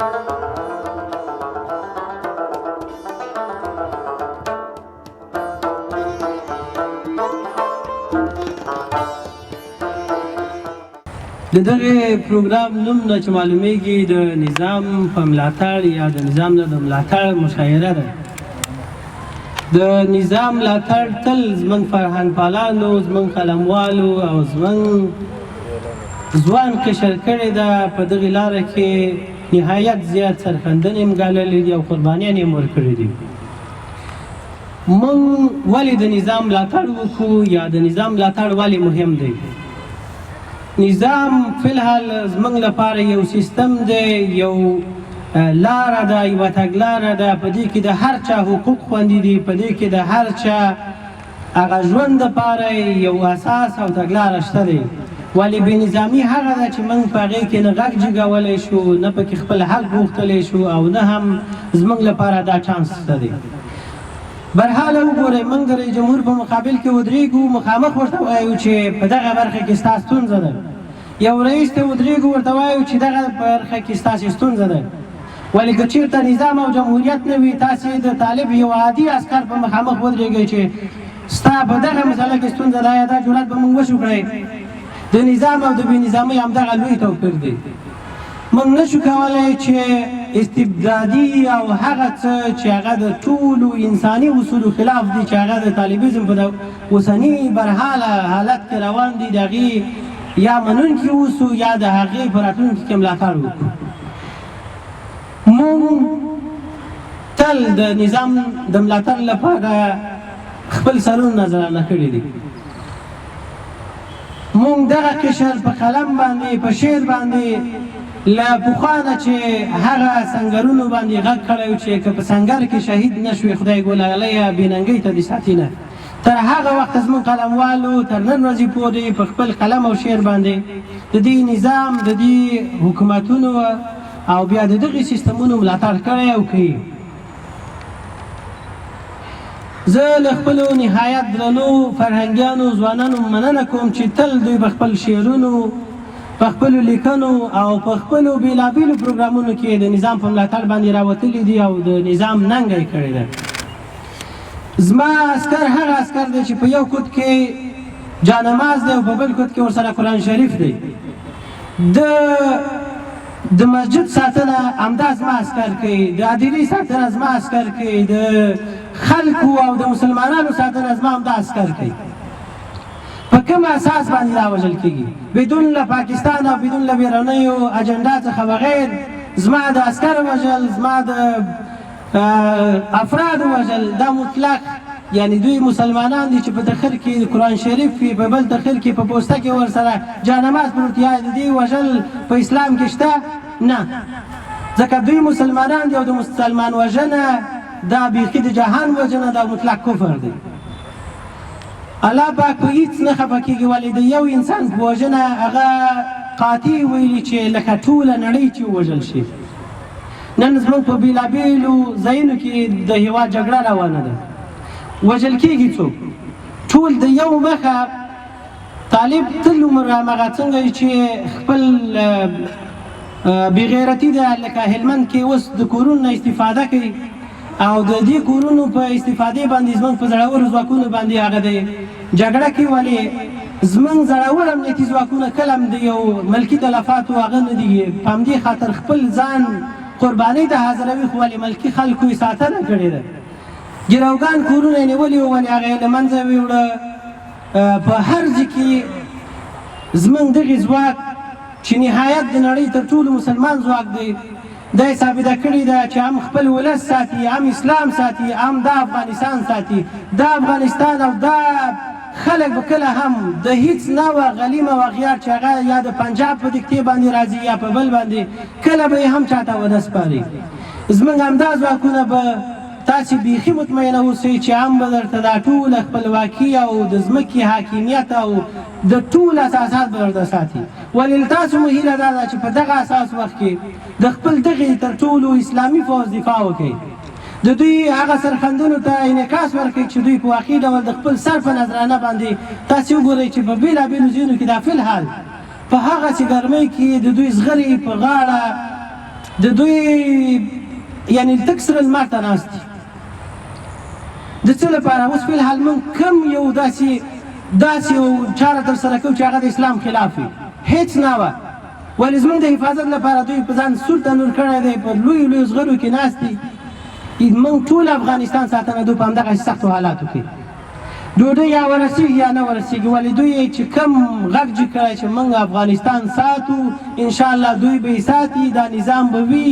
د دغه پروګرام نوم نه چې معلومیږي د نظام په ملاتړ یا د نظام نه د ملاتړ مشاعره ده. د نظام ملاتړ تل زموږ فرهنګ پالانو، زموږ قلموالو او زموږ ځوان قشر کړې ده. په دغې لاره کې نهایت زیات سرښندنې هم ګاللې دي او قربانیان یې هم ورکړي دي. موږ ولې د نظام ملاتړ وکړو یا د نظام ملاتړ ولې مهم دی؟ نظام فلحال زموږ لپاره یو سیستم دی، یو لاره ده، یوه تګلاره ده. په دې کې د هر چا حقوق خوندي دي، په دې کې د هر چا هغه ژوند دپاره یو اساس او تګلاره شته دی. ولې بې نظامي هغه ده چې موږ په هغې کې نه غږ جګولی شو، نه پکې خپل حق غوښتلی شو او نه هم زموږ لپاره دا چانس شته دی. برحاله وګورئ، موږ د رئیس جمهور په مقابل کې ودرېږو، مخامخ ورته وایو چې په دغه برخه کې ستا ستونزه ده. یو رئیس ته ودرېږو، ورته وایو چې دغه برخه کې ستاسې ستونزه ده. ولې که چېرته نظام او جمهوریت نه وي، تاسې د طالب یو عادي عسکر په مخامخ ودرېږئ چې ستا په دغه مسله کې ستونزه ده، یا دا جرأت به موږ وشو کړی. د نظام او د بې نظامۍ همدغه لوی توپیر دی. موږ نشو کولی چې استبدادي او هغه څه چې هغه د ټولو انساني اصولو خلاف دي، چې هغه د طالبیزم په اوسني برحاله حالت کې روان دي، د هغې یا منونکي اوسو یا د هغې په راتلونکي کې ملاتړ وکړو. موږ تل د نظام د ملاتړ لپاره خپل سرونه نظرانه کړي دي. موږ دغه قشر په قلم باندې، په شعر باندې له پخوا نه چې هغه سنګرونو باندې غږ کړی و چې که په سنګر کې شهید نه شوې، خدای ګولالیه بې ننګۍ ته دې ساتي نه. تر هغه وخته زموږ قلموالو تر نن ورځې پورې په خپل قلم او شعر باندې د دې نظام، د دې حکومتونو او بیا د دغې سیستمونو ملاتړ کړی او کوي. زه له خپلو نهایت درنو فرهنګیانو، ځوانانو مننه کوم چې تل دوی په خپل شعرونو، په خپلو لیکنو او په خپلو بېلابېلو پروګرامونو کې د نظام په ملاتړ باندې راوتلي دي او د نظام ننګه یې کړې ده. زما عسکر هغه عسکر دی چې په یو کود کې جانماز دی او په بل کود کې ورسره قرآن شریف دی. د مسجد ساتنه همدا زما عسکر کوي، د عدلي ساتنه زما عسکر کوي، د خلکو او د مسلمانانو ساتنه زما همدا عسکر کوي. په کوم اساس باندې راوژل کېږي؟ بدون له پاکستان او بدون له بیرونیو اجنډا څخه بغیر زما د عسکر وژل، زما د افراد وژل دا مطلق، یعنی دوی مسلمانان دي چې په تخر کې قرآن شریف وي، په بل تخر کې په پوسته کې ورسره جانماز پروت یا د دې وژل په اسلام کې شته نه. ځکه دوی مسلمانان دي او د مسلمان وژنه دا بیخي د جهان وژنه، دا مطلق کفر دی. الله پاک په هیڅ نه خفه کېږي، ولې د یو انسان په وژنه هغه قاطع ویلي چې لکه ټوله نړۍ چې ووژل شي. نن زموږ په بېلابېلو ځایونو کې د هېواد جګړه روانه ده، وژل کېږي څوک. ټول د یو مخه طالب تل عمر همغه څنګه چې خپل بېغیرتي ده، لکه هلمند کې اوس د کورونو نه استفاده کوي او د دې کورونو په استفادې باندې زموږ په زړورو ځواکونو باندې هغه د جګړه کوي. ولې زموږ زړور امنیتي ځواکونه کله هم د یو ملکي تلفاتو هغه نه دي، په همدې خاطر خپل ځان قربانۍ ته حاضروي، خو ولې ملکي خلکو یې ساتنه کړې ده. ګروګان کورونه یې نیولي وو، ولې هغه یې له منځه ویوړه. په هر ځای کې زموږ دغې ځواک چې نهایت د نړۍ تر ټولو مسلمان ځواک دی، دا یې ثابته کړې ده چې هم خپل ولس ساتي، هم اسلام ساتي، هم دا افغانستان ساتي. دا افغانستان او دا خلک به کله هم د هیڅ نوع غلیم او اغیار چې هغه یا د پنجاب په دیکتې باندې راځي یا په بل باندې، کله به یې هم چاته ونه سپاري. زموږ همدا ځواکونه به تاسې بیخي مطمئنه اوسئ چې هم به درته دا ټوله خپلواکي او د ځمکې حاکمیت او د ټول اساسات به درته ساتي. ولې له تاسو مو هیله دا ده چې په دغه اساس وخت کې د خپل دغې تر ټولو اسلامي فوج دفاع وکړئ، د دوی هغه سرښندنو ته انعکاس ورکړئ چې دوی په واقعي ډول د خپل سر په نظرانه باندې تاسې وګورئ چې په بېلابېلو ځایونو کې دا فلحال په هغسې ګرمۍ کې د دوی زغرې په غاړه د دوی یعنې تک سره لمر ته ناست دي د څه لپاره اوس فلحال موږ کم یو داسې یو چاره ترسره کوو چې هغه د اسلام خلاف وي هېڅ نه وه ولې زموږ د حفاظت لپاره دوی په ځان سور تنور کړی دی په لویو لویو زغرو کې ناست دي موږ ټول افغانستان ساتنه دوی په همدغه سختو حالاتو کې ډوډۍ یا ورسېږي یا نه ورسېږي ولې دوی چې کم غږ جګ کړی چې موږ افغانستان ساتو انشاءالله دوی به یې ساتي دا نظام به وي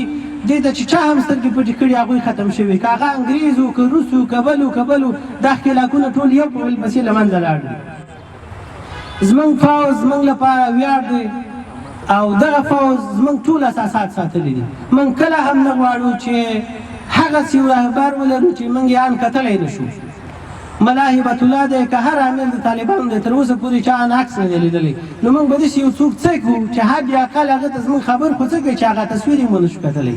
دې ته چې چا هم سترګې پټې کړي هغوی ختم شوي که هغه انګریز و که روس و که بل دا ښکېلاکونه ټول یو په بل پسې له منځه لاړ دي زموږ پوځ زموږ لپاره ویاړ دی او دغه فوز زموږ ټول اساسات ساتلي دي موږ کله هم نه غواړو چې هغسې یو رهبر ولرو چې موږ یې ان کتلی نه شو ملا هبت الله دی که هر امیر د طالبانو دی تر اوسه پورې چا ان عکس نه دی لیدلی نو موږ به داسې یو څوک څه کړو چې حد اقل هغه ته زموږ خبر خو څه کوي چې هغه تصویر یې مو نه شو کتلی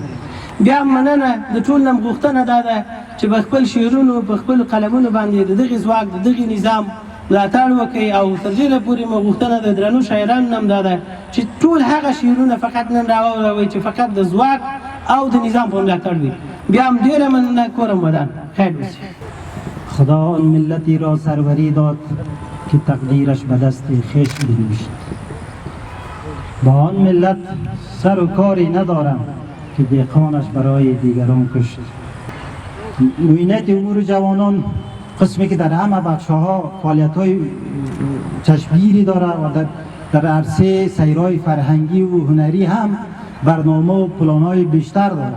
بیا مننه د ټول نه غوښتنه دا ده چې په خپل شعرونو په خپلو قلمونو باندې د دغې ځواک د دغې نظام ملاتړ وکړئ او تر ډېره پورې مو غوښتنه د درنو شاعرانو نه هم دا ده چې ټول هغه شعرونه فقط نن راواوروئ چې فقط د ځواک او د نظام په ملاتړ وي بیا هم ډېره مننه کورم ودان خیر اوسي خدا آن ملتی را سروری داد که تقدیرش به دست خویش بنوشت با آن ملت سر و کاری ندارم که دهقانش برای دیگران کشت معینت امور جوانان قسمی که در همه بخش‌ها فعالیت‌های چشمگیری داره و در عرصه سیرهای فرهنگی و هنری هم برنامه و پلان‌های بیشتر داره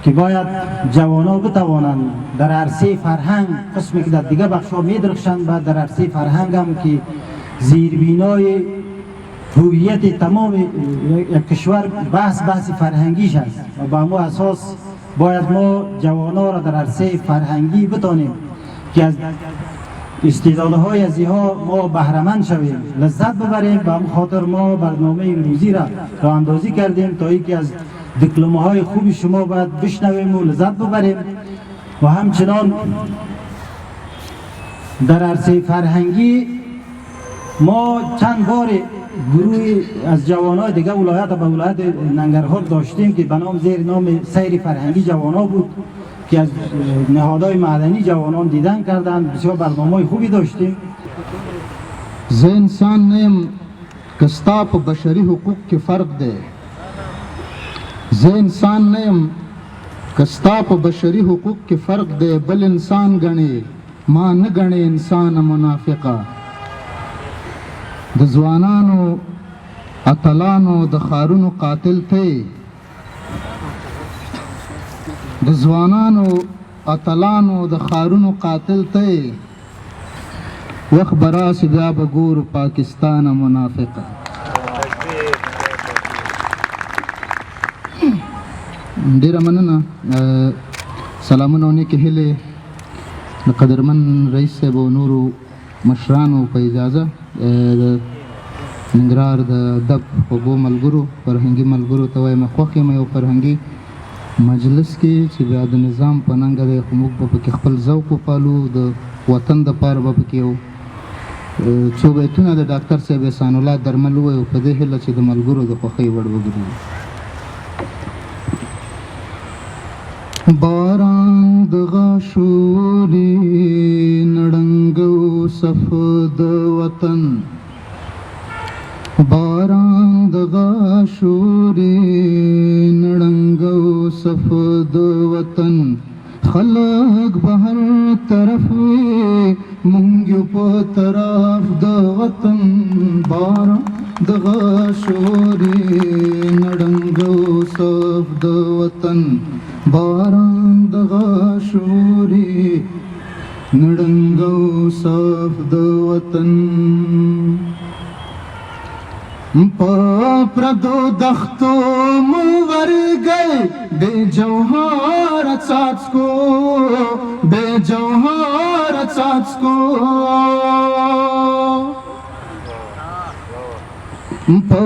که باید جوانا بتوانند در عرصه فرهنگ قسمی که در دیگه بخش‌ها می‌درخشند و در عرصه فرهنگ هم که زیربینای هویت تمام یک کشور بحث فرهنگیش است و با ما اساس باید ما جوانا را در عرصه فرهنگی بتانیم که از استعدادهای از اینها ما بهره‌مند شویم لذت ببریم به همون خاطر ما برنامه امروزی را راه اندازی کردیم تا اینکه از دیپلم‌های خوب شما باید بشنویم و لذت ببریم و همچنان در عرصه فرهنگی ما چند بار گروهی از جوانای دیگه ولایت به ولایت ننګرهار داشتیم که به نام زیر نام سیر فرهنگی جوانا بود که از نهادهای مدنی جوانان دیدن کردند بسیار برنامه‌های خوبی داشتیم زه انسان نیم که ستا په بشري حقوق کې فرق دی زه انسان نیم که ستا په بشري حقوق کې فرق دی بل انسان ګڼې ما نه ګڼې انسان منافقه د ځوانانو اتلانو د ښارونو قاتل ته د ځوانانو اتلانو د ښارونو قاتل ته وخت به راسي بیا به ګورو پاکستان منافقه ډېره مننه سلامونه او نیکې هیلې د قدرمن رئیس صاحب او نورو مشرانو په اجازه د ننګرهار د ادب خوږو ملګرو فرهنګي ملګرو ته وایم خوښ یم یو فرهنګي مجلس کې چې بیا د نظام په ننګه دی خو موږ به پکې خپل ذوق وپالو د وطن دپاره به پکې یو څو بیتونه د ډاکټر صاحب احسان الله درمل ووایو په دې هیله چې د ملګرو د خوښۍ وړ وګرځي باران د غاشوري نړنګو صف د وطن باران د غاشوري نړنګو صف د وطن خلق بهر طرف مونږ په طرف د وطن باران د غاشوري نړنګو صف د وطن باران د غاشوري نړنګو صف د وطن په پردو دختو مو ورګل بے جوهر څاڅکو بے جوهر څاڅکو په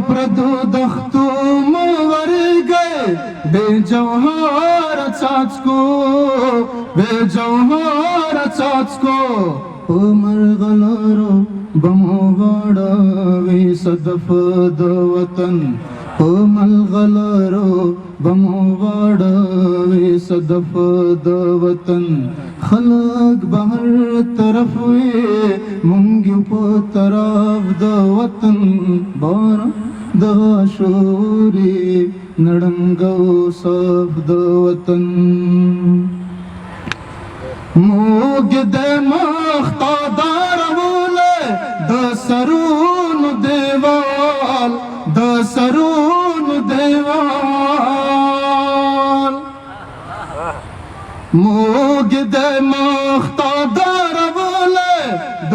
پردو دختو مو ورګل بے جوهر څاڅکو بے جوهر څاڅکو مرغلارو بمو غړوي صدف د وطن په ملغلرو بمو واړوي صدف د وطن خلق بهر طرف وي مونږ په طرف د وطن بار د شوري نړنګو صف د وطن موږ د مختار وله د سرون دیوال د سرون دیوال موږ د مختار وله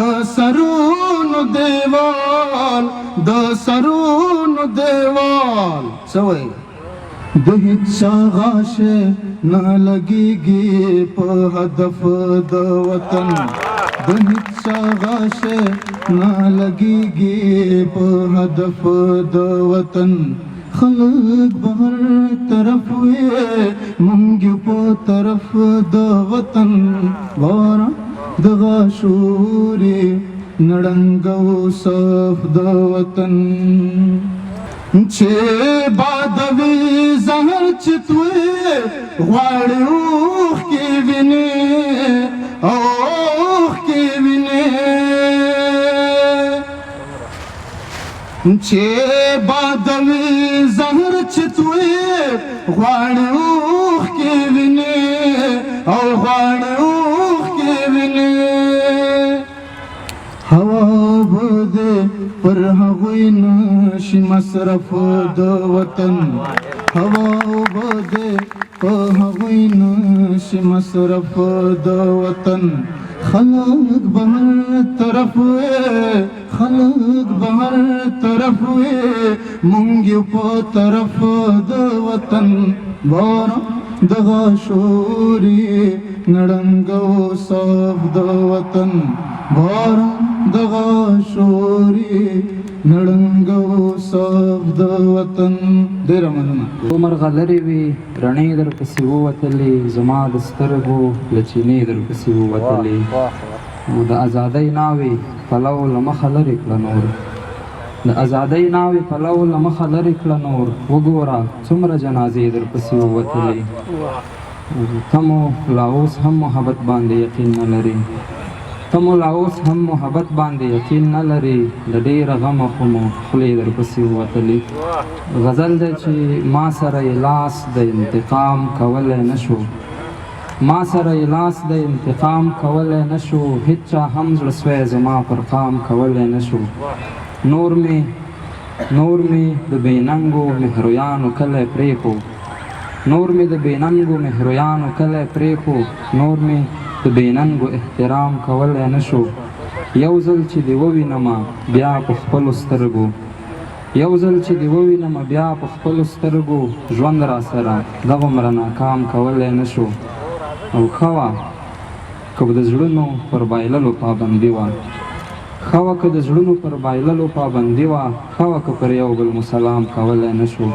د سرون دیوال د سرون دیوال سوي د هیڅ غاشه نه لګيږي په هدف د وطن د هیڅ غاشه نه لګيږي په هدف د وطن خلق بهر طرف وي مونږ په طرف د وطن واره د غشوري نړنګو صف د وطن چې بادوي زهر چتوي غواړي اوخ کې ویني اوخ کې ویني چې بادوي زهر چتوي غواړي اوخ کې ویني او غواړي اوخ کې ویني هوا بده پر هغوی نشي مصرف د وطن هوا بده په هغوی نشي مصرف د وطن خلق بهر طرف وي خلق بهر طرف وي مونږ په طرف د وطن بار د غشوري نړنګو صف د وطن بار د غشوري نړنګو صف د وطن ډېره مننه عمر غلرې وي رڼې درپسې ووتلې زما د سترګو له چینې درپسې ووتلې نو د ازادۍ ناوې پلو له مخه لرې کړه نور د ازادۍ ناوې پلو له مخه لرې کړه نور وګوره څومره جنازې درپسې ووتلې ته مو لا اوس هم محبت باندې یقین نه لرې ته مو لا اوس هم محبت باندې یقین نه لرې د ډېره غمه خو مو خولې درپسې ووتلې غزل دی چې ما سره یې لاس د انتقام کولی نه شو ما سره یې لاس د انتقام کولی نه شو هېچا هم زړه سوی زما پر قام کولی نه شو نور مې د بېننګو مهرویانو کلی پرېښو نور مې د بېننګو مهرویانو کلی پرېښو نور مې د بېننګو احترام کولی نه شو یو ځل چې دې ووینمه بیا په خپلو سترګو یو ځل چې دې ووینمه بیا په خپلو سترګو ژوند را سره دغومره ناکام کولی نه شو او ښه وه که د زړونو پر بایللو پابندي وه ښه وه که د زړونو پر بایللو پابندي وه ښه وه که پر یو بل مو سلام کولی نه شو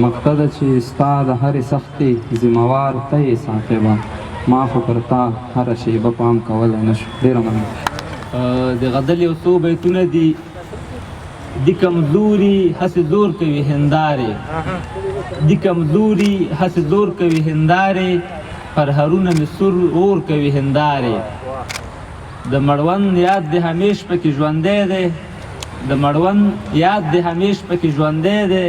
مقته ده چې ستا د هرې سختې ذمهوار ته یې صاحبه ما خو پر تا هره شیبه پام کولی نه شو ډېره مننه د غزل یو څو بیتونه دي دی کمزوري هسې زور کوي هندارې دی کمزوري هسې زور کوي هندارې پرهرونه مې سور اور کوي هندارې د مړوند یاد دې همیش پکې ژوندی دی د مړوند یاد دې همیش پکې ژوندی دی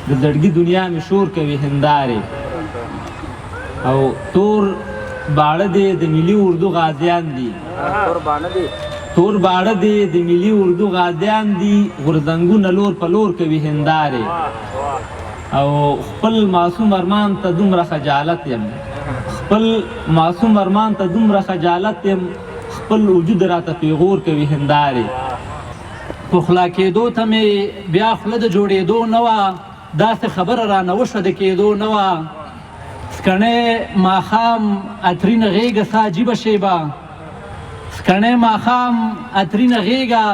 د زړګي دنیا مې شور کوي هندارې او تور باړه دې د ملي اردو غازیان دي تور باړه دې د ملي اردو غازیان دي غورځنګونه لور په لور کوي هندارې او خپل معصوم ارمان ته دومره خجالت یم خپل معصوم ارمان ته دومره خجالت یم خپل وجود راته پیغور کوي هندارې پخلا کېدو ته مې بیا خوله د جوړېدو نه وه داسې خبره رانه وشوه د کېدو نه وه سکڼی ماښام اترینه غېږه سا عجیبه شیبه سکڼی ماښام اترینه غېږه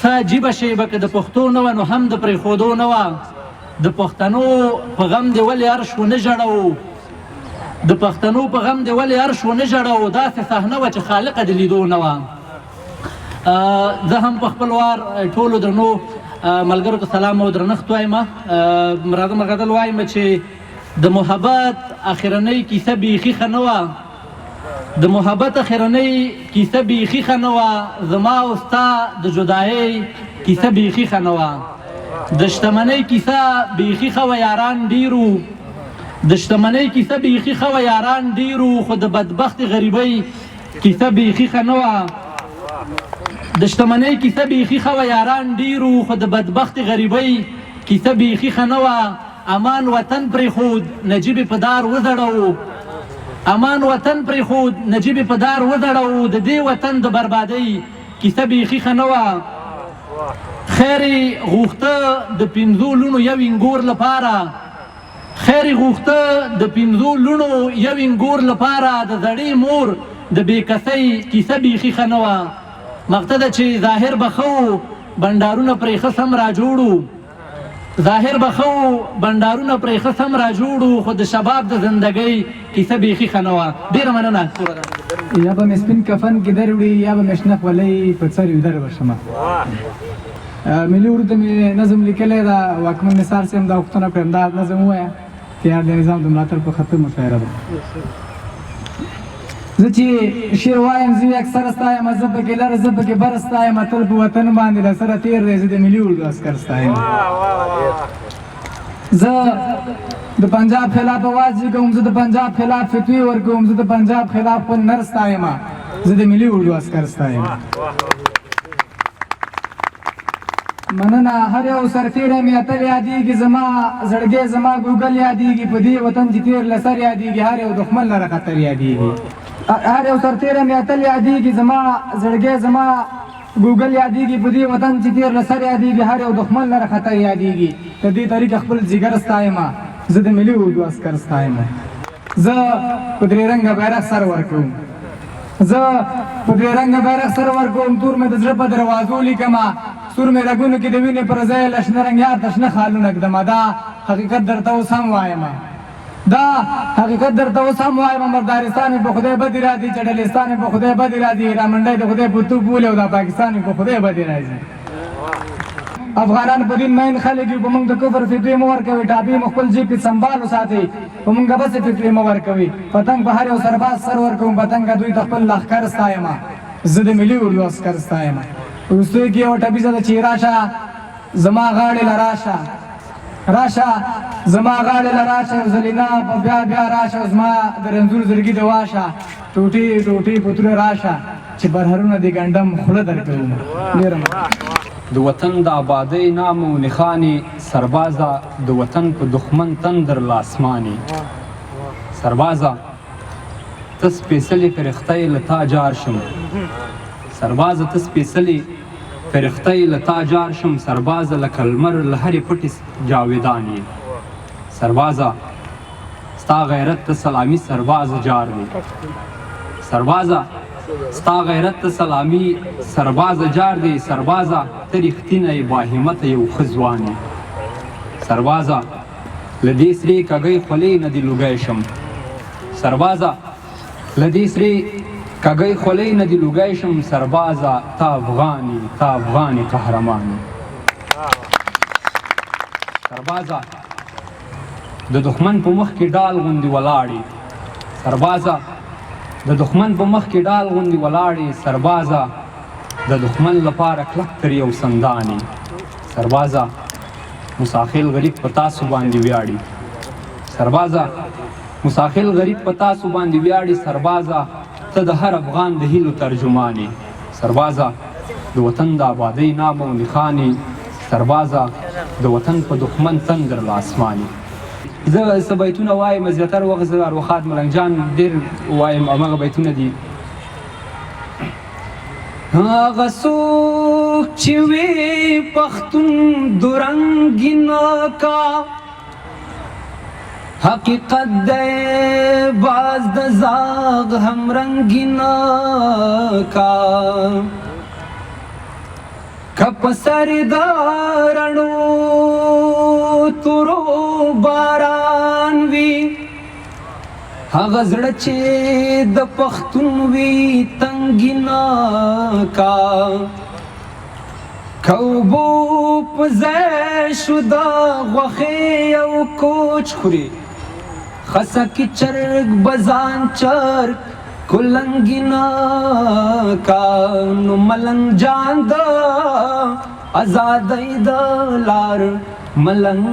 سا عجیبه شیبه که د پښتو نه وه نو هم د پرېښودو نه وه د پښتنو په غم دې ولې عرش ونه ژړوو د پښتنو په غم دې ولې عرش ونه ژړوو داسې صحنه وه چې خالقه د لیدو نه وه زه هم په خپل وار ټولو درنو ملګرو ته سلام او درنښت وایم. راځه مغدل وایم چې د محبت اخرنۍ کیسه بیخي ښه نه وه. د محبت اخرنۍ کیسه بیخي ښه نه وه. زما او ستا د جدایۍ کیسه بیخي ښه نه وه. د شتمنۍ کیسه بیخي ښه وه یاران ډېرو. د شتمنۍ کیسه بیخي ښه وه یاران ډېرو، خو د بدبختې غریبۍ کیسه بیخي ښه نه وه. د شتمنۍ کیسه بیخي ښه وه یاران ډېرو، خو د بدبختې غریبۍ کیسه بیخي ښه نه وه. امان وطن پرېښود نجیب په دار وځړوو. امان وطن پرېښود نجیب په دار وځړوو. د دې وطن د بربادۍ کیسه بیخي ښه نه وه. خیر یې غوښته د 5 لوڼو یو انګور لپاره. خیر یې غوښته د 5 لوڼو یو انګور لپاره. د زړې مور د بېکسۍ کیسه بیخي ښه نه وه. مقصد ده چې ظاهر به ښه و بنډارونه پرې ښه سم را جوړو. ظاهر به ښه و بنډارونه پرې ښه سم را جوړو، خو د شباب د زندګۍ کیسه بیخي ښه نه وه. ډېره مننه. یا به مې سپین کفن کې در وړي، یا به مې شنه خولۍ په سر وي در بشمه. ملي اردو ته مې نظم لیکلی ده. واکمن نثار صاحب دا غوښتنه کړم دا نظم ووایه. تیار د نظام د ملاتړ په خاطر مشاعره ده. زه چې شعر وایم زه یې اکثره ستایم، زه پکې لره زه پکې بره ستایم، تل په وطن باندې له سره تېر دی زه د ملي اردو عسکر ستایم. زه د پنجاب خلاف اواز کوم، زه د پنجاب خلاف فتوی ورکوم، زه د پنجاب خلاف خپل نر ستایم، زه د ملي اردو عسکر ستایم. مننه. هر یو سرتیری مې اتل یادېږي، زما زړګی زما ګوګل یادېږي، په دې وطن چې تېر له سر یادېږي، هر یو دښمن لره خطر یادېږي. هر یو سرتیری مې اتل یادېږي، زما زړګی زما ګوګل یادېږي، په دې وطن چې تېر له سر یادېږي، هر یو دښمن لره خطر یادېږي. په دې طریقه خپل ځیګر ستایم، زه د ملي اردو عسکر ستایم. زه په درې رنګه بیرغ سر ورکوم، زه په درې رنګه بیرغ سر ورکوم. تور مې د زړه په دروازو لیکمه، سور مې رګونو کې د وینې پر ځای له شنه رنګ یار ته شنه خالونه ږدمه. دا حقیقت درته اوس هم وایم، دا حقیقت درته اوس هم وایم. مردارستان مې په خدای بدې راځي، چډلستان مې په خدای بدې راځي، رامنډی د خدای په توپ بولي او دا پاکستان مې په خدای بدې راځي. افغانان په دین مین خلک یو، په موږ د کفر فتوې مه ورکوئ. ټاپې مو خپل جیب کې سنبال وساتئ، په موږ بسې فتوې مه ورکوئ. پتنګ په هر یو سرباز سر ورکوم، پتنګه دوی ته خپل لښکر ستایم، زه د ملي اردو عسکر ستایم. وروستیو کې یوه ټپیزه ده چې راشه زما غاړې له راشه، راشه زما غاړې له راشه، یو ځلې نه بیا بیا راشه، زما د رنځور زړګي د واشه، ټوټې ټوټې په توره راشه، چې برهرونه دې ګنډم خوله درکوم. ډېره د وطن د آبادۍ نام و نښانې سربازه، د وطن په دښمن تندر لاسمانې. سربازه ته سپېڅلې فرښته یې له تا جار شم، سربازه ته سپېڅلې فرښته یې له تا جار شم. سربازه لکه لمر له هرې پټې جاویدان یې. سربازه ستا غیرت ته سلامي سربازه جار دی. سربازه ستا غیرت ته سلامي سربازه جار دی. سربازه ته رښتینی باهمته یو ښه ځوان یې. سربازه له دې سرې کږۍ خولې نه دې لوګی شم. سربازه له دې سرې کږۍ خولۍ نه دې لوګی شم. سربازه تا افغاني تا افغاني قهرماني. سربازه د دښمن په مخ کې ډال غوندې ولاړې. سربازه د دښمن په مخ کې ډال غوندې ولاړې. سربازه د دښمن لپاره کلک تر یو سندانې. سربازه مساخل غریب په تاسو باندې ویاړي. سربازه مساخل غریب په تاسو باندې ویاړي. سربازه ته د هر افغان د هیلو ترجمانې. سربازه د وطن د آبادۍ نام و نښانې. سربازه د وطن په دښمن تندر لاسمانې. زه څه بیتونه وایم، زیاتره وخت زه اروخات ملنګ جان ډېر وایم، هماغه بیتونه دي. هغه څوک چې وي پښتون دورنګینه کا، حقیقت دی باز د زاغ هم رنګینه کا. که په سر د رڼو تورو باران وي، هغه زړه چې د پښتون وي تنګینه کا. کوبو په ځای شو د غوښې او کوچ خوري خسه کې چرګ بزان چرګ کلنګینا کانو ملنګ جان د آزادۍ د لار ملنګ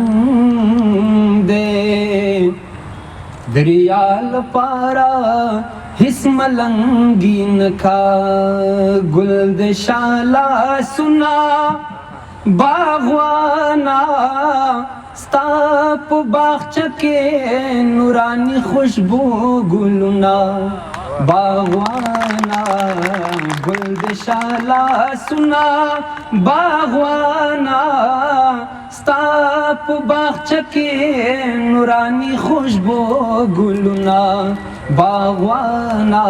دی دریال پارا هیڅ ملنګین کا ګل د شالا سنا باغوانا ستا په باغچه کې نورانی خوشبو ګلونه باغوانا ګل د شالا سنا باغوانا ستا په باغچه کې نورانی خوشبو ګلونه باغوانا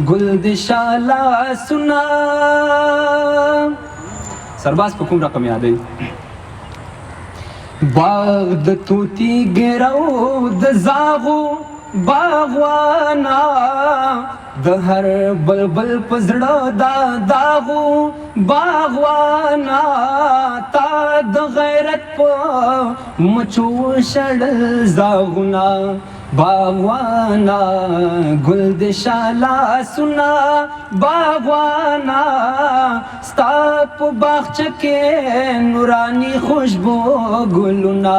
ګل د شالا سنا. سرباز په کوم رقم یادوي؟ باغ د توتی ګیرو د زاغو باغوانا د هر بلبل په زړه دا داغو باغوانا تا د غیرت په مچو شړل زاغونا باغوانا ګل د شالا سنا باغوانا ستا په باغچه کې نورانی خوشبو ګلونه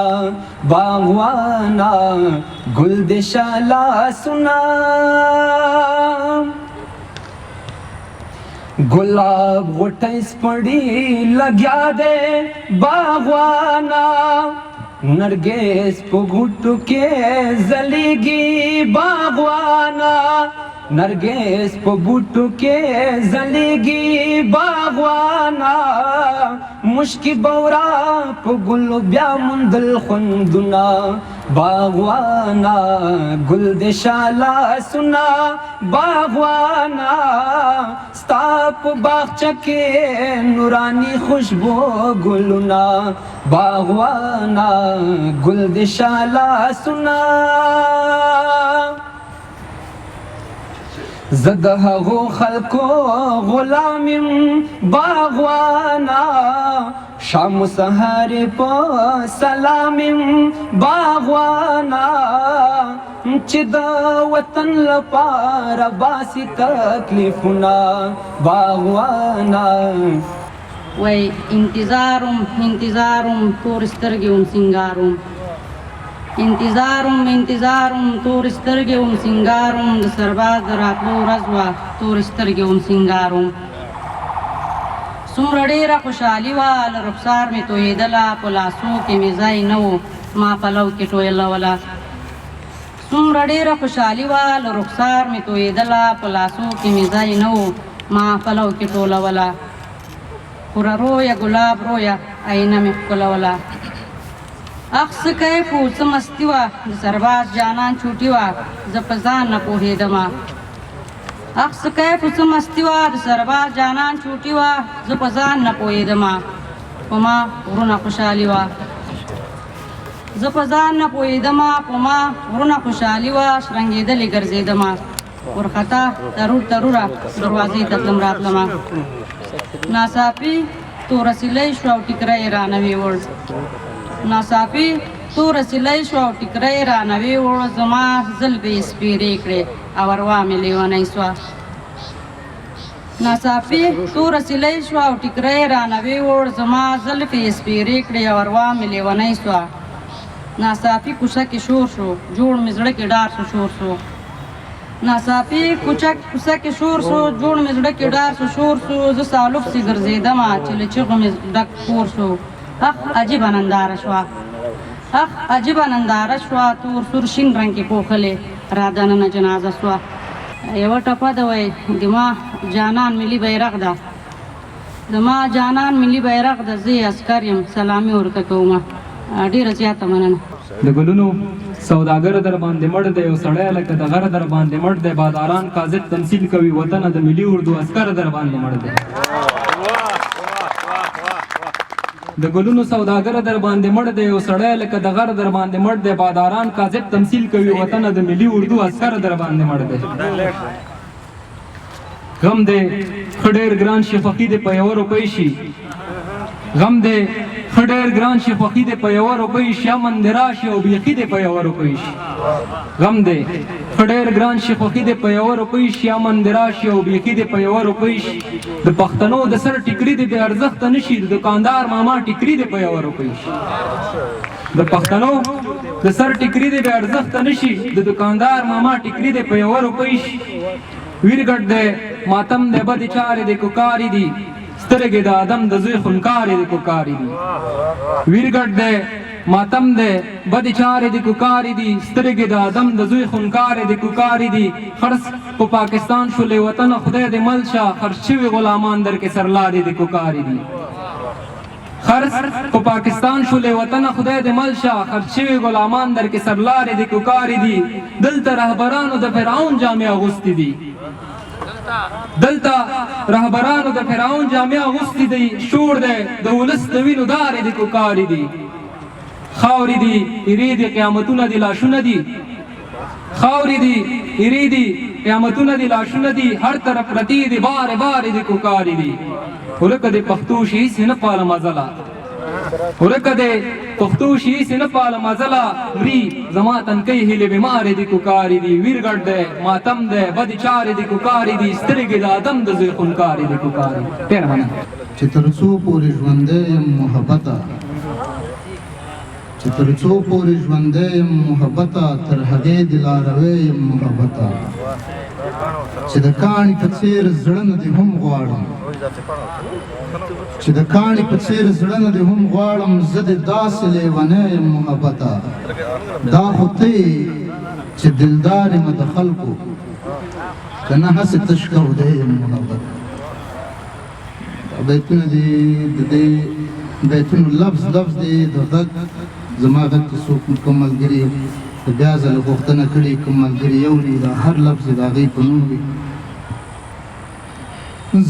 باغوانا ګل د شالا سنا. ګلاب غوټۍ سپړې لګیا دی باغوانا نرګس په ګوټو کې زلیږي باغوانا نرګس په بوټو کې زلیږي باغوانا مشکي بورا په ګلو بیا مندل خوندونه باغوانا ګل د شالا سنا باغوانا ستا په باغچه کې نورانی خوشبو ګلونه باغوانا ګل د شالا سنا. زه د هغو خلکو غلام یم باغوانا شام و سحر په سلام یم باغوانا چې د وطن لپاره باسي تکلیفونه باغوانا. وای انتظارم تور سترګې هم سینګاروم انتظارم تور سترګې هم سینګاروم د سرباز د راتلو ورځ وه تور سترګې هم سینګاروم څومره ډېره خوشحالي وه له رخسار مې تویېدله په لاسو کې مې ځای نه و ما پلو کې ټویلوله څومره ډېره خوشحالي وه له رخسار مې تویېدله په لاسو کې مې ځای نه و ما پلو کې ټولوله خوره رویه ګلاب رویه آینه مې ښکلوله اخ څه کیف و څه مستي وه د سرباز جانان چوټي وه زه په ځان نه پوهېدمه اخ څه کیف و څه مستي وه د سرباز جانان چوټي وه زه په ځان نه پوهېدمه په ما غرونه خوشحالي وه زه په ځان نه پوهېدمه په ما غرونه خوشحالي وه شرنګېدلې ګرځېدمه ورخطا تروره دروازې ته تلم راتلمه ناڅاپي توره سیلۍ شوه او ټیکری یې رانه ویوړ ناڅاپي توره سیلۍ شوه او ټیکری یې رانه ویوړ زما زلفې یې سپېرې کړې او اروا مې لیونۍ سوه ناڅاپي توره سیلۍ شوه او ټیکری یې رانه ویوړ زما زلفې یې سپېرې کړې او اروا مې لیونۍ سوه ناڅاپي کوڅه کې شور شو جوړ مې زړه کې ډار شو شور شو ناڅاپي کوڅه کې شور شو جوړ مې زړه کې ډار شو شور شو زه سالوب سي ګرځېدمه چې له چغو مې ډک کور شو اخ عجیبه ننداره شوه اخ عجیبه ننداره شوه تور سور شین رنګ کې پوښلې را دننه جنازه شوه یوه ټپه ده وایي د ما جانان ملي بیرغ ده د ما جانان ملي بیرغ ده زه یې عسکر یم سلامي ورته کومه ډېره زیاته مننه. د ګلونو سوداګر در باندې مړ دی یو سړی لکه د غره در باندې مړ دی باداران قاضد تمثیل کوي وطنه د ملي اردو عسکر در باندې مړ دی د ګلونو سوداګر در باندې مړ دی یو سړی لکه د غره در باندې مړ دی باداران قاضد تمثیل کوي وطنه د ملي اردو عسکر در باندې مړ دی غم دی ښه ډېر ګران شي فقي دی په یوه روپۍ شي غم دی ښه ډېر ګران شي خوښي دی په یوه روپۍ شي امن دی راشي او بیخي دی په یوه روپۍ شي غم دی ښه ډېر ګران شي خوښي دی په یوه روپۍ شي امن دی راشي او بیخي دی په یوه روپۍ شي د پښتنو د سر ټیکري دی بې ارزښته نه شي د دوکاندار ماما ټیکري دی په یوه روپۍ شي د پښتنو د سر ټیکري دی بې ارزښته نه شي د دوکاندار ماما ټیکري دی په یوه روپۍ شي ویرګټ دی ماتم دی بدې چارې دی کوکارې دي سترګې د آدم د زوی خونکارې د کوکارې دي ویرګټ دی ماتم دی بدې چارې د کوکارې دي سترګې د آدم د زوی خونکارې د کوکارې دي خرڅ په پاکستان شولې وطنه خدای دې مل شه خرڅ شوي غلامان در کې سرلارې د کوکارې دي خرڅ په پاکستان شولې وطنه خدای دې مل شه خرڅ شوي غلامان در کې سرلارې د کوکارې دي دلته رهبرانو د فرعون جامې اغوستې دي دلته رهبرانو د فرعون جامې اغوستې دي شور دی د ولس د وینو دارې د کوکارې دي خاورې دي ایرې دي قیامتونه دي لاشونه دي خاورې دي ایرې دي قیامتونه دي لاشونه دي هر طرف پرتې دي بارې بارې د کوکارې دي ورکه د پښتو شي هېڅ نه پاله مزله ورکه د پښتو شي هېڅ نه پاله مزله مري زما تنکۍ هیلې بیمارې دي کوکارې دي ویرګټ دی ماتم دی بدې چارې دي کوکارې دي سترګې د آدم د زوی خونکارې دي کوکارې ډېره مننه چې تر څو پورې ژوندی یم محبته چې تر څو پورې ژوندی یم محبته تر هغې دې لاروی یم محبته چې د کاڼي په څېر زړه نه دې هم غواړم چې د کاڼي په څېر زړه نه دې هم غواړم زه دې داسې لیونی یم محبته دا خو ته یې چې دلدار یم د خلکو که نه هسې تش کودی یم محبته دا بیتونه دي د دې بیتونو لفظ دی د غږ زما غږ کې څوک کوم ملګري بیا ځله غوښتنه کړې کوم ملګري یوړي دا هر لفظ د هغې په نوم وي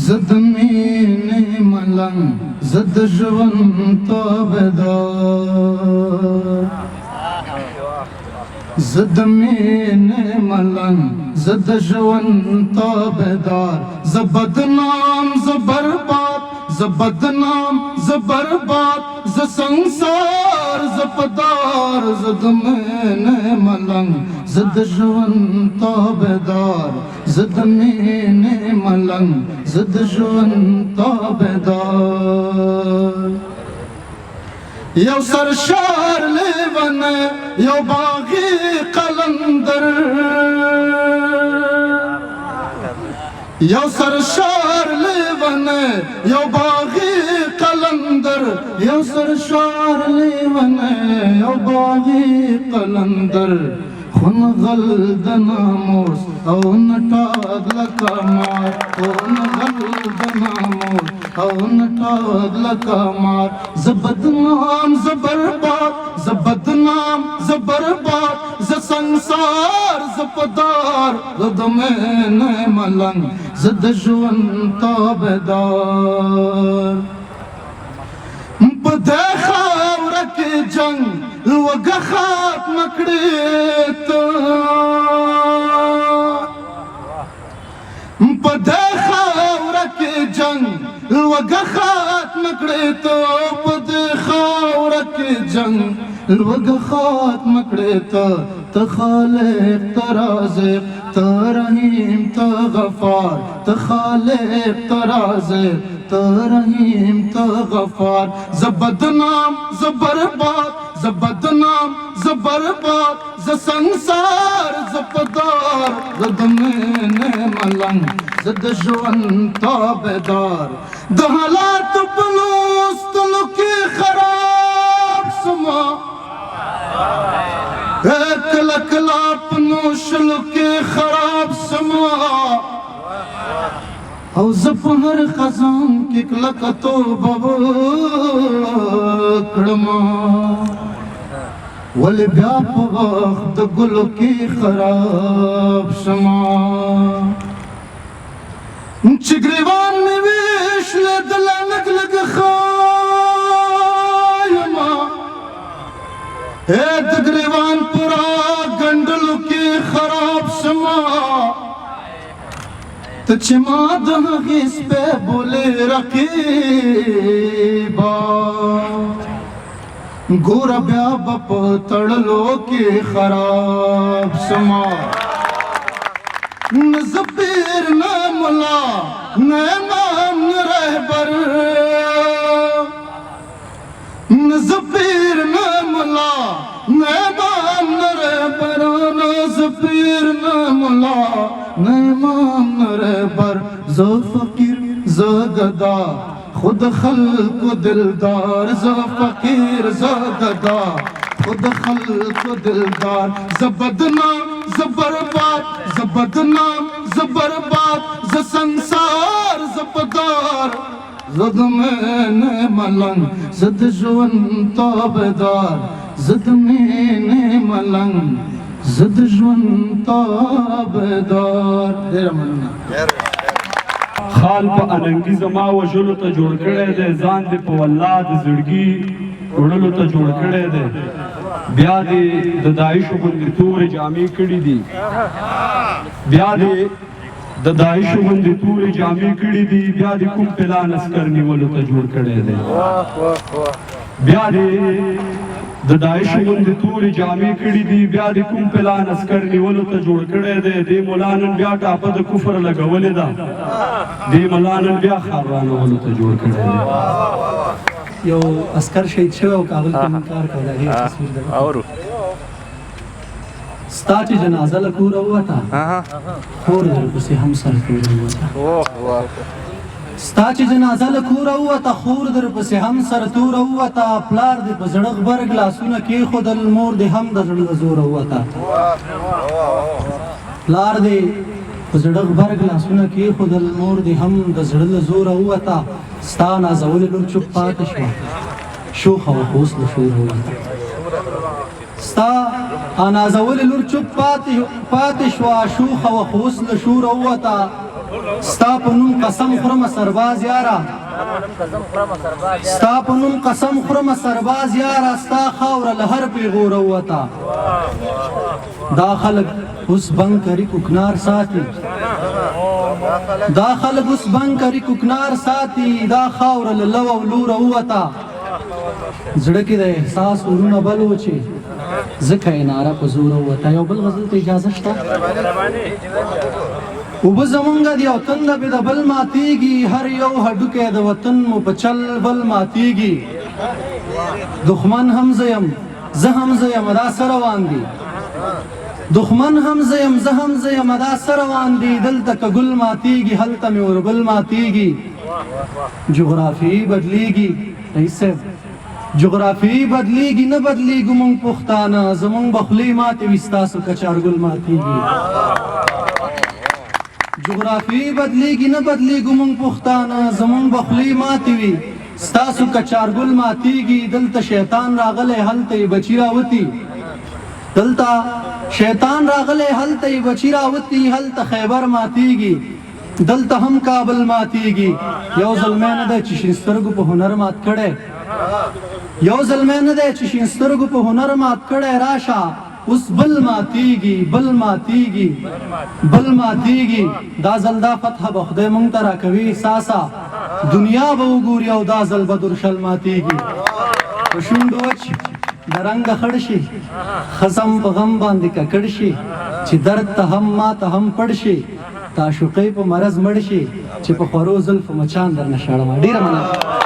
زه د مینې ملنګ زه د ژوند تابعدار زه د مینې ملنګ زه د ژوند تابعدار زه بدنام زه برباد زه بدنام زه برباد زه سنګسار زه پدار زه د مینې ملنګ زه د ژوند تابعدار زه د مینې ملنګ زه د ژوند تابعدار یو سرشار لیونه یو باغی قلندر یو سرشار لیونه یو باغی قلندر یو سرشار لیونه یو باغی قلندر خون غل د ناموس او نټاګ لکه مار خون غل د ناموس او نټاګ لکه مار زه بدنام زه برباد زه بدنام زه برباد زه سنګسار زه پدار زه د مینې ملنګ زه د ژوند تابعدار په دې خاوره کې جنګ لوږه ختمه کړې ته په دې خاوره کې جنګ لوږه ختمه کړې ته په دې خاوره کې جنګ لوږه ختمه کړې ته ته خالق ته رازق ته رحیم ته غفار ته خالق ته رازق ته رحیم ته غفار زه بدنام زه برباد زه بدنام زه برباد زه سنګسار زه پدار زه د مینې ملنګ زه د ژوند تابعدار د حالاتو په لوستلو کې خراب سما کله کله په نوشلو کې خراب سما او زه په هر خزان کې کلکه توبه وکړمه ولې بیا په وخت د ګلو کې خراب شمه چې ګریوان مې وشلېدله لږ لږ ښایمه د ګریوان پورا ګنډلو کې خراب شمه ته چې ما د هغې سپی بولې رقیبه ګوره بیا به په تړلو کې خراب سما نه زه پیر نه ملا نه امام نه رهبر نه زه پیر نه ملا نه امام نه رهبر نه زه پیر نه ملا نه امام نه رهبر زه فقیر زه گدا خود خلق دلدار زه فقیر زه گدا خود خلق دلدار زه بدنام زه برباد زه بدنام زه برباد زه سنسار زه پدار زه د مینې ملنګ زه د ژوند تابعدار زه د مینې ملنګ زه د ژوند تابعدار. ډېره مننه. خال په اننګي زما وژلو ته جوړ کړی دی ځان دې په والله د زړګي وړلو ته جوړ کړی دی بیا دې د داعشو غوندې تورې جامې کړي دي بیا دې د داعشو غوندې تورې جامې کړي دي بیا دې کوم پلان عسکر نیولو ته جوړ کړی دی بیا دې د داعشو غوندې تورې جامې کړي دي بیا دې کوم پلان عسکر نیولو ته جوړ کړی دی دې ملا نن بیا ټاپه د کفر لګولې ده دې ملا نن بیا ښار رانولو ته جوړ کړی دی. یو عسکر شهید شوی او کابل کې انکار کوي دا هیڅ تصویر ده اورو ستا چې جنازه له کوره ووته خور درپسې هم سره کوره ووته ستا چې جنازه له کوره ووته خور درپسې هم سره توره ووته پلار دې په زړه غبرګ لاسونه کېښودل مور دې هم د زړه له زوره ووته پلار دې په زړه غبرګ لاسونه کېښودل مور دې هم د زړه له زوره ووته ستا نازولې لور چوپ پاتې شوه شوخه وه خو اوس له شوره ووته ستا نازولې لور چوپ پاتې شوه شوخه وه خو اوس له شوره ووته ستا په نوم قسم خورمه سرباز یاره ستا په نوم قسم خورمه سرباز یاره ستا خاوره له هر پیغوره ووته دا خلک اوس بنګ کري کوکنار ساتي دا خلک اوس بنګ کري کوکنار ساتي دا خاوره له لو او لوره ووته زړه کې د احساس ورونه بل و چې ځکه یې ناره په زوره ووته. یو بل غزل ته اجازه شته اوبه زمونږ دي او تنده پې د بل ماتېږي هر یو هډوکی د وطن مو په چل بل ماتېږي دښمن هم زه یم زه هم زه یم دا څه روان دي دښمن هم زه یم زه هم زه یم دا څه روان دي دلته که ګل ماتېږي هلته مې وربل ماتېږي جغرافیې بدلېږي رئیس صاحب جغرافیې بدلېږي نه بدلېږو مونږ پښتانه زمونږ به خولې ماتې وي ستاسو که چارګل ماتېږي جغرافیې بدلېږي نه بدلېږو مونږ پښتانه زمونږ به خولې ماتې وي ستاسو که چارګل ماتېږي دلته شیطان راغلی هلته یې بچي راوتي دلته شیطان راغلی هلته یې بچي راوتي هلته خیبر ماتېږي دلته هم کابل ماتېږي یو زلمی نه دی چې شین سترګو په هنر مات کړی یو زلمی نه دی چې شین سترګو په هنر مات کړی راشه اوس بل ماتېږي بل ماتېږي بل ماتېږي دا ځل دا فتح به خدای مونږ ته راکوي احساسه دنیا به وګوري او دا ځل به درشل ماتېږي په شونډو وچ د رنګه خړ شي خزم په غم باندې ککړ شي چې درد ته هم ما ته هم پړ شي تعشقۍ په مرض مړ شي چې په خورو زلفو مچان درنه شړمه. ډېره مننه.